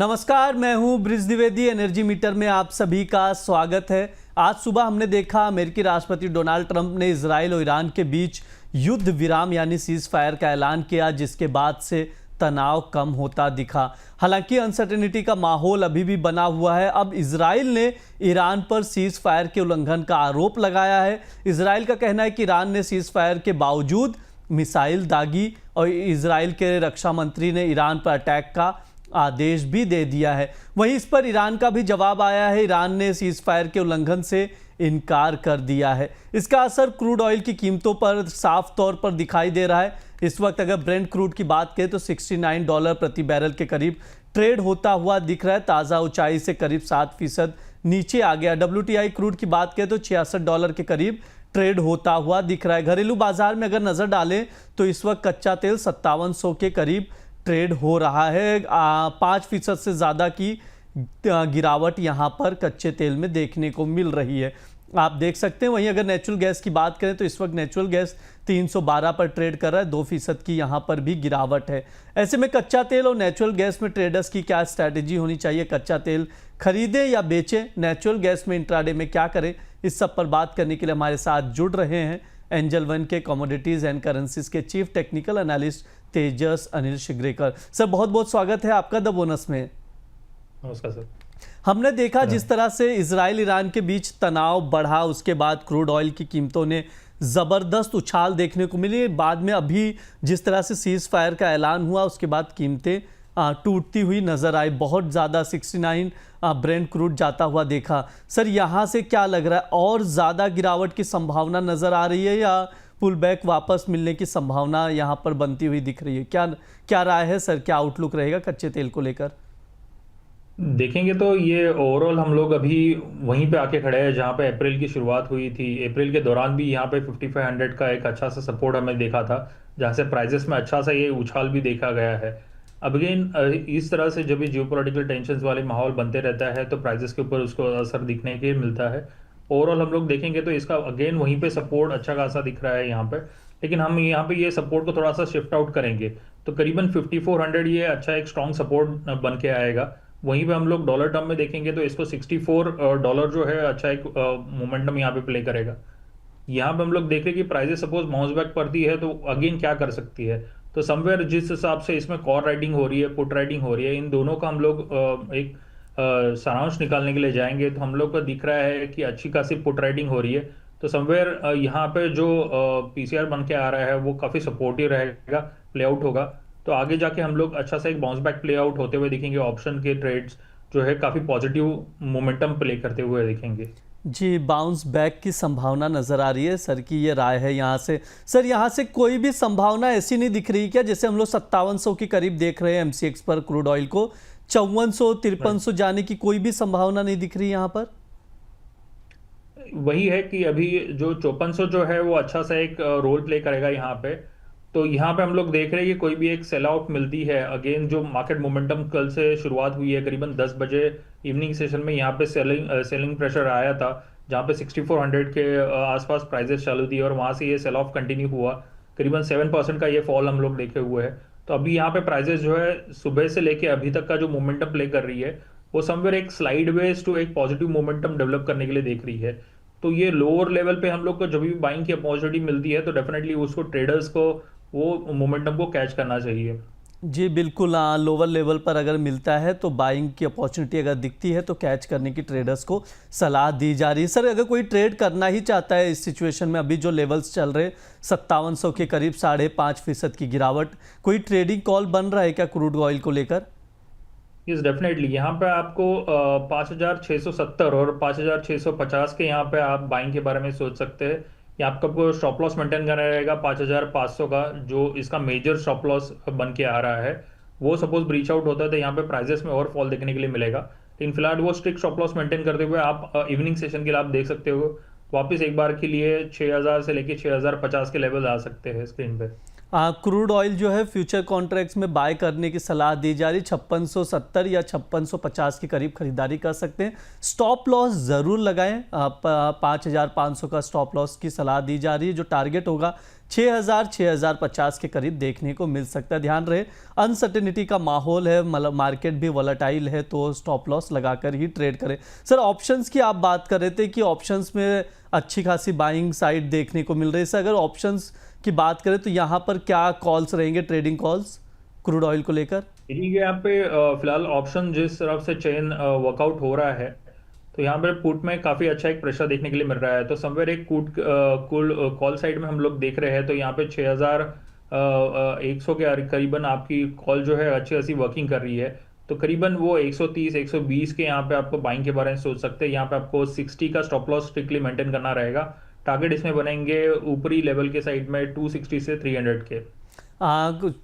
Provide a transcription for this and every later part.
नमस्कार, मैं हूं ब्रिज द्विवेदी। एनर्जी मीटर में आप सभी का स्वागत है। आज सुबह हमने देखा अमेरिकी राष्ट्रपति डोनाल्ड ट्रंप ने इजराइल और ईरान के बीच युद्ध विराम यानी सीज फायर का ऐलान किया, जिसके बाद से तनाव कम होता दिखा। हालांकि अनसर्टेनिटी का माहौल अभी भी बना हुआ है। अब इजराइल ने ईरान पर सीज फायर के उल्लंघन का आरोप लगाया है। इजराइल का कहना है कि ईरान ने सीज फायर के बावजूद मिसाइल दागी और इजराइल के रक्षा मंत्री ने ईरान पर अटैक का आदेश भी दे दिया है। वहीं इस पर ईरान का भी जवाब आया है। ईरान ने सीज फायर के उल्लंघन से इनकार कर दिया है। इसका असर क्रूड ऑयल की कीमतों पर साफ तौर पर दिखाई दे रहा है। इस वक्त अगर ब्रेंट क्रूड की बात करें तो $69 प्रति बैरल के करीब ट्रेड होता हुआ दिख रहा है। ताज़ा ऊंचाई से करीब 7% नीचे आ गया। WTI क्रूड की बात करें तो $66 के करीब ट्रेड होता हुआ दिख रहा है। घरेलू बाजार में अगर नज़र डालें तो इस वक्त कच्चा तेल 5700 के करीब ट्रेड हो रहा है। 5% से ज़्यादा की गिरावट यहाँ पर कच्चे तेल में देखने को मिल रही है, आप देख सकते हैं। वहीं अगर नेचुरल गैस की बात करें तो इस वक्त नेचुरल गैस 312 पर ट्रेड कर रहा है। 2% की यहाँ पर भी गिरावट है। ऐसे में कच्चा तेल और नेचुरल गैस में ट्रेडर्स की क्या स्ट्रैटेजी होनी चाहिए? कच्चा तेल खरीदें या बेचें? नेचुरल गैस में इंट्राडे में क्या करें? इस सब पर बात करने के लिए हमारे साथ जुड़ रहे हैं एंजल वन के कमोडिटीज़ एंड करेंसीज के चीफ टेक्निकल एनालिस्ट तेजस अनिल शिग्रेकर। सर, बहुत बहुत स्वागत है आपका द बोनस में। नमस्कार सर। हमने देखा जिस तरह से इजराइल ईरान के बीच तनाव बढ़ा, उसके बाद क्रूड ऑयल की कीमतों ने ज़बरदस्त उछाल देखने को मिली। बाद में अभी जिस तरह से सीज फायर का ऐलान हुआ उसके बाद कीमतें टूटती हुई नज़र आई। बहुत ज़्यादा 69 ब्रेंट क्रूड जाता हुआ देखा। सर, यहाँ से क्या लग रहा है, और ज़्यादा गिरावट की संभावना नज़र आ रही है या पुल बैक वापस मिलने की संभावना यहाँ पर बनती हुई दिख रही है? क्या राय है सर, क्या आउटलुक रहेगा कच्चे तेल को लेकर? देखेंगे तो ये ओवरऑल हम लोग अभी वहीं पे आके खड़े हैं जहाँ पे अप्रैल की शुरुआत हुई थी। अप्रैल के दौरान भी यहाँ पे 5500 का एक अच्छा सा सपोर्ट हमें देखा था, जहाँ से प्राइजेस में अच्छा सा ये उछाल भी देखा गया है। अब अगेन इस तरह से जब भी जियोपॉलिटिकल टेंशंस वाले माहौल बनते रहता है तो प्राइजेस के ऊपर उसको असर दिखने के मिलता है। ओवरऑल हम लोग देखेंगे तो इसका अगेन वहीं पे सपोर्ट अच्छा खासा दिख रहा है यहाँ पे, लेकिन हम यहाँ पे ये सपोर्ट को थोड़ा सा शिफ्ट आउट करेंगे तो करीबन 5400 ये अच्छा एक स्ट्रॉन्ग सपोर्ट बन के आएगा। वहीं पे हम लोग डॉलर टर्म में देखेंगे तो इसको $64 जो है अच्छा एक मोमेंटम यहाँ पे प्ले करेगा। यहाँ पे हम लोग देख रहे हैं कि प्राइजेस सपोज बाउंस बैक करती है तो अगेन क्या कर सकती है, तो समवेयर जिस हिसाब से इसमें कॉल राइडिंग हो रही है, पुट राइडिंग हो रही है, इन दोनों का हम लोग एक सारांश निकालने के लिए जाएंगे तो हम लोग को दिख रहा है कि अच्छी खासी पुट राइडिंग हो रही है। तो समवेयर यहाँ पे जो पीसीआर बन के आ रहा है वो काफ़ी सपोर्टिव रहेगा, प्ले आउट होगा। तो आगे जाके हम लोग अच्छा सा एक बाउंस बैक प्ले आउट होते हुए दिखेंगे। ऑप्शन के ट्रेड्स जो है काफ़ी पॉजिटिव मोमेंटम प्ले करते हुए दिखेंगे। जी, बाउंस बैक की संभावना नज़र आ रही है सर की, ये राय है यहाँ से। सर, यहाँ से कोई भी संभावना ऐसी नहीं दिख रही क्या? जैसे हम लोग 5700 के करीब देख रहे हैं MCX पर क्रूड ऑयल को, 5400 5300 जाने की कोई भी संभावना नहीं दिख रही यहाँ पर? वही है कि अभी जो 5400 जो है वो अच्छा सा एक रोल प्ले करेगा यहाँ पे। तो यहाँ पे हम लोग देख रहे हैं कि कोई भी एक सेल आउट मिलती है। अगेन जो मार्केट मोमेंटम कल से शुरुआत हुई है, करीबन 10 बजे इवनिंग सेशन में यहाँ पे सेलिंग प्रेशर आया था, जहाँ पे 6400 के आसपास प्राइजेस चालू थी और वहाँ से ये सेल ऑफ कंटिन्यू हुआ। करीबन 7% का ये फॉल हम लोग देखे हुए हैं। तो अभी यहाँ पे प्राइजेस जो है सुबह से लेके अभी तक का जो मोमेंटम प्ले कर रही है वो समवेयर एक स्लाइड वेज टू एक पॉजिटिव मोमेंटम डेवलप करने के लिए देख रही है। तो ये लोअर लेवल पे हम लोग को जब भी बाइंग की अपॉर्चुनिटी मिलती है तो डेफिनेटली उसको ट्रेडर्स को वो मोमेंटम को कैच करना चाहिए। जी बिल्कुल, हाँ, लोअर लेवल पर अगर मिलता है तो बाइंग की अपॉर्चुनिटी अगर दिखती है तो कैच करने की ट्रेडर्स को सलाह दी जा रही है। सर, अगर कोई ट्रेड करना ही चाहता है इस सिचुएशन में, अभी जो लेवल्स चल रहे 5700 के करीब 5.5% की गिरावट, कोई ट्रेडिंग कॉल बन रहा है क्या क्रूड ऑयल को लेकर? यस, डेफिनेटली यहाँ पे आपको 5670 और 5650 के यहाँ पे आप बाइंग के बारे में सोच सकते हैं। या आपको स्टॉप लॉस मेंटेन करना रहेगा 5500 का, जो इसका मेजर स्टॉप लॉस बन के आ रहा है। वो सपोज ब्रीच आउट होता है तो यहाँ पे प्राइजेस में और फॉल देखने के लिए मिलेगा, लेकिन फिलहाल वो स्ट्रिक्ट स्टॉप लॉस मेंटेन करते हुए आप इवनिंग सेशन के लिए आप देख सकते हो वापस एक बार के लिए 6000 से लेके 6050 के लेवल आ सकते हैं स्क्रीन पे। क्रूड ऑयल जो है फ्यूचर कॉन्ट्रैक्ट्स में बाय करने की सलाह दी जा रही, 5670 या 5650 के करीब खरीदारी कर सकते हैं। स्टॉप लॉस ज़रूर लगाएं, 5500 का स्टॉप लॉस की सलाह दी जा रही है। जो टारगेट होगा 6050 के करीब देखने को मिल सकता है। ध्यान रहे अनसर्टेनिटी का माहौल है, मतलब मार्केट भी वॉलेटाइल है, तो स्टॉप लॉस लगाकर ही ट्रेड करें। सर ऑप्शंस की आप बात कर रहे थे कि ऑप्शंस में अच्छी खासी बाइंग साइड देखने को मिल रही है। सर अगर ऑप्शंस की बात करें तो यहाँ पर क्या कॉल्स रहेंगे, ट्रेडिंग कॉल्स क्रूड ऑयल को लेकर? ठीक है, यहाँ पे फिलहाल ऑप्शन जिस तरफ से चेन वर्कआउट हो रहा है, तो यहाँ पे पुट में काफी अच्छा एक प्रेशर देखने के लिए मिल रहा है। तो समवेयर एक पुट कुल कॉल साइड में हम लोग देख रहे हैं, तो यहाँ पे 6100 के करीबन आपकी कॉल जो है अच्छी खासी वर्किंग कर रही है। तो करीबन वो 130 120 के यहाँ पे आपको बाइंग के बारे में सोच सकते हैं। यहाँ पे आपको 60 का स्टॉप लॉस स्ट्रिक्टली मेंटेन करना रहेगा। टारगेट इसमें बनेंगे ऊपरी लेवल के साइड में 260 से 300 के।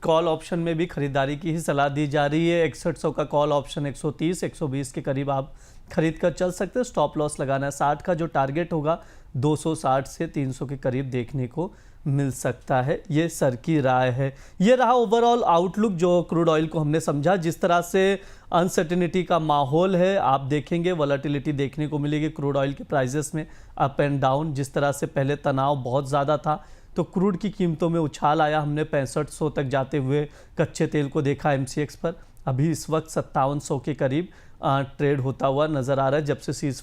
कॉल ऑप्शन में भी खरीदारी की ही सलाह दी जा रही है। 6100 का कॉल ऑप्शन 130 120 के करीब आप खरीद कर चल सकते हैं। स्टॉप लॉस लगाना है 60 का, जो टारगेट होगा 260 से 300 के करीब देखने को मिल सकता है। ये सर की राय है। ये रहा ओवरऑल आउटलुक जो क्रूड ऑयल को हमने समझा। जिस तरह से अनसर्टेनिटी का माहौल है, आप देखेंगे वॉलेटिलिटी देखने को मिलेगी क्रूड ऑयल के प्राइजेस में, अप एंड डाउन। जिस तरह से पहले तनाव बहुत ज़्यादा था तो क्रूड की कीमतों में उछाल आया, हमने 6500 तक जाते हुए कच्चे तेल को देखा एमसीएक्स पर। अभी इस वक्त 5700 के करीब ट्रेड होता हुआ नज़र आ रहा है। जब से सीज़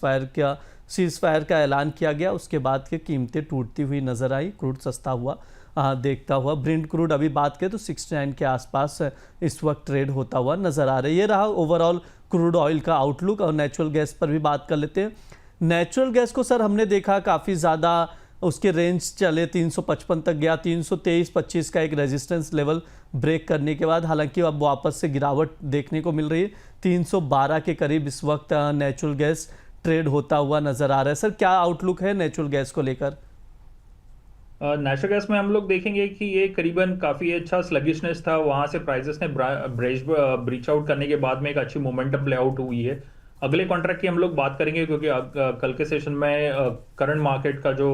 फायर का ऐलान किया गया उसके बाद की कीमतें टूटती हुई नज़र आई, क्रूड सस्ता हुआ देखता हुआ। ब्रेंट क्रूड अभी बात करें तो 69 के आसपास इस वक्त ट्रेड होता हुआ नज़र आ रहा है। ये रहा ओवरऑल क्रूड ऑयल का आउटलुक। और नेचुरल गैस पर भी बात कर लेते हैं। नेचुरल गैस को सर हमने देखा काफ़ी ज़्यादा उसके रेंज चले, 355 तक गया, 323-25 का एक रेजिस्टेंस लेवल ब्रेक करने के बाद हालांकि अब वापस से गिरावट देखने को मिल रही है। 312 के करीब इस वक्त नेचुरल गैस ट्रेड होता हुआ नजर आ रहा है। सर क्या आउटलुक है नेचुरल गैस को लेकर? नेचुरल गैस में हम लोग देखेंगे कि ये करीबन काफी अच्छा स्लगिशनेस था, वहां से प्राइसेस ने ब्रीच आउट करने के बाद में एक अच्छी मोमेंटम प्ले आउट हुई है। अगले कॉन्ट्रैक्ट की हम लोग बात करेंगे, क्योंकि कल के सेशन में करंट मार्केट का जो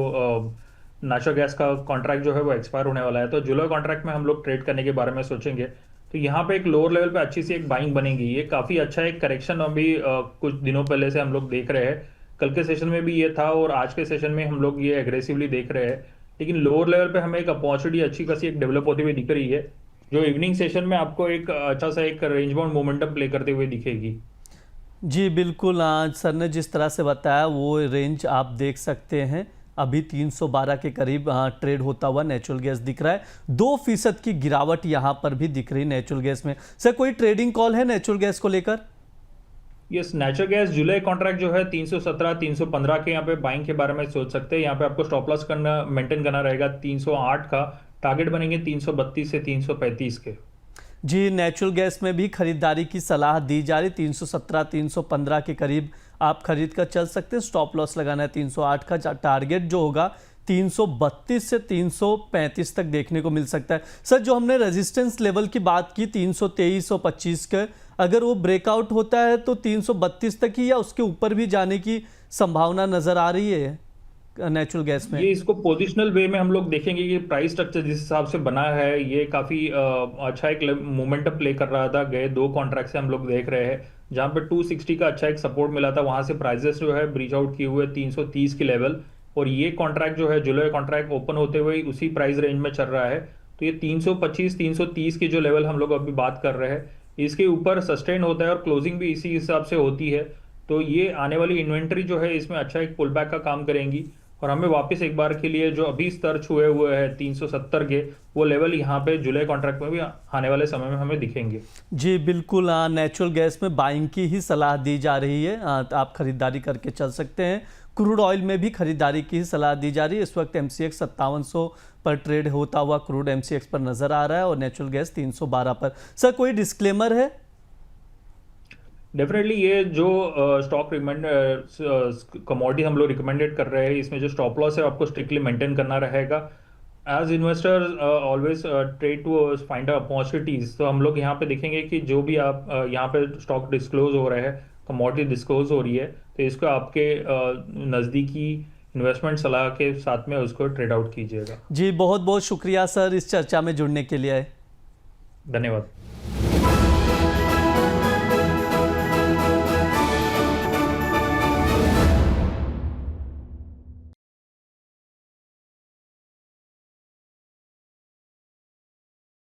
नेचुरल गैस का कॉन्ट्रैक्ट जो है वो एक्सपायर होने वाला है। तो जुलाई कॉन्ट्रैक्ट में हम लोग ट्रेड करने के बारे में सोचेंगे। तो यहाँ पे एक लोअर लेवल पे अच्छी सी एक बाइंग बनेगी। ये काफी अच्छा एक करेक्शन अभी कुछ दिनों पहले से हम लोग देख रहे हैं। कल के सेशन में भी ये था और आज के सेशन में हम लोग ये एग्रेसिवली देख रहे हैं। लेकिन लोअर लेवल पे हमें एक अपॉर्चुनिटी अच्छी खासी एक डेवलप होती हुई दिख रही है, जो इवनिंग सेशन में आपको एक अच्छा सा एक रेंज बाउंड मोमेंटम प्ले करते हुए दिखेगी। जी बिल्कुल, आज सर ने जिस तरह से बताया वो रेंज आप देख सकते हैं। अभी 312 के करीब ट्रेड होता हुआ नेचुरल गैस दिख रहा है। 2% की गिरावट यहाँ पर भी दिख रही नेचुरल गैस में। सर कोई ट्रेडिंग कॉल है नेचुरल गैस को लेकर? यस, नेचुरल गैस जुलाई कॉन्ट्रैक्ट जो है 317 315 के यहाँ पे बाइंग के बारे में सोच सकते हैं। यहाँ पे आपको स्टॉप लॉस करना मेंटेन करना रहेगा 308 का। टारगेट बनेंगे 332 से 335 के। जी नेचुरल गैस में भी खरीदारी की सलाह दी जा रही, 317 315 के करीब आप खरीद कर चल सकते हैं। स्टॉप लॉस लगाना है 308 का। टारगेट जो होगा 332 से 335 तक देखने को मिल सकता है। सर जो हमने रेजिस्टेंस लेवल की बात की 323 और 25 के, अगर वो ब्रेकआउट होता है तो 332 तक ही या उसके ऊपर भी जाने की संभावना नजर आ रही है नेचुरल गैस में? ये इसको पोजिशनल वे में हम लोग देखेंगे कि प्राइस स्ट्रक्चर जिस हिसाब से बना है, ये काफी अच्छा एक मोमेंटम प्ले कर रहा था। गए दो कॉन्ट्रैक्ट से हम लोग देख रहे हैं जहां पे 260 का अच्छा एक सपोर्ट मिला था, वहां से प्राइसेस जो है ब्रीच आउट किए हुए 330 के लेवल। और ये कॉन्ट्रैक्ट जो है जुलाई कॉन्ट्रैक्ट ओपन होते हुए उसी प्राइस रेंज में चल रहा है। तो ये 325 330 के जो लेवल हम लोग अभी बात कर रहे हैं, इसके ऊपर सस्टेन होता है और क्लोजिंग भी इसी हिसाब से होती है। तो ये आने वाली इन्वेंट्री जो है इसमें अच्छा एक पुल बैक का काम करेंगी और हमें वापस एक बार के लिए जो अभी स्तर छुए हुए हैं 370 के, वो लेवल यहाँ पे जुलाई कॉन्ट्रैक्ट में भी आने वाले समय में हमें दिखेंगे। जी बिल्कुल, नेचुरल गैस में बाइंग की ही सलाह दी जा रही है। आप खरीदारी करके चल सकते हैं। क्रूड ऑयल में भी खरीदारी की ही सलाह दी जा रही है। इस वक्त एमसीएक्स 5700 पर ट्रेड होता हुआ क्रूड एमसीएक्स पर नजर आ रहा है और नेचुरल गैस 312 पर। सर कोई डिस्क्लेमर है? डेफिनेटली ये जो स्टॉक कमोडिटी हम लोग रिकमेंडेड कर रहे हैं, इसमें जो स्टॉप लॉस है आपको स्ट्रिक्टली मेंटेन करना रहेगा। As investors always trade to find opportunities. तो हम लोग यहाँ पे देखेंगे कि जो भी आप यहाँ पे स्टॉक डिस्क्लोज हो रहे हैं, कमोडिटी डिस्क्लोज हो रही है, तो इसको आपके नज़दीकी इन्वेस्टमेंट सलाह के साथ में उसको ट्रेड आउट कीजिएगा। जी बहुत बहुत शुक्रिया सर इस चर्चा में जुड़ने के लिए। धन्यवाद।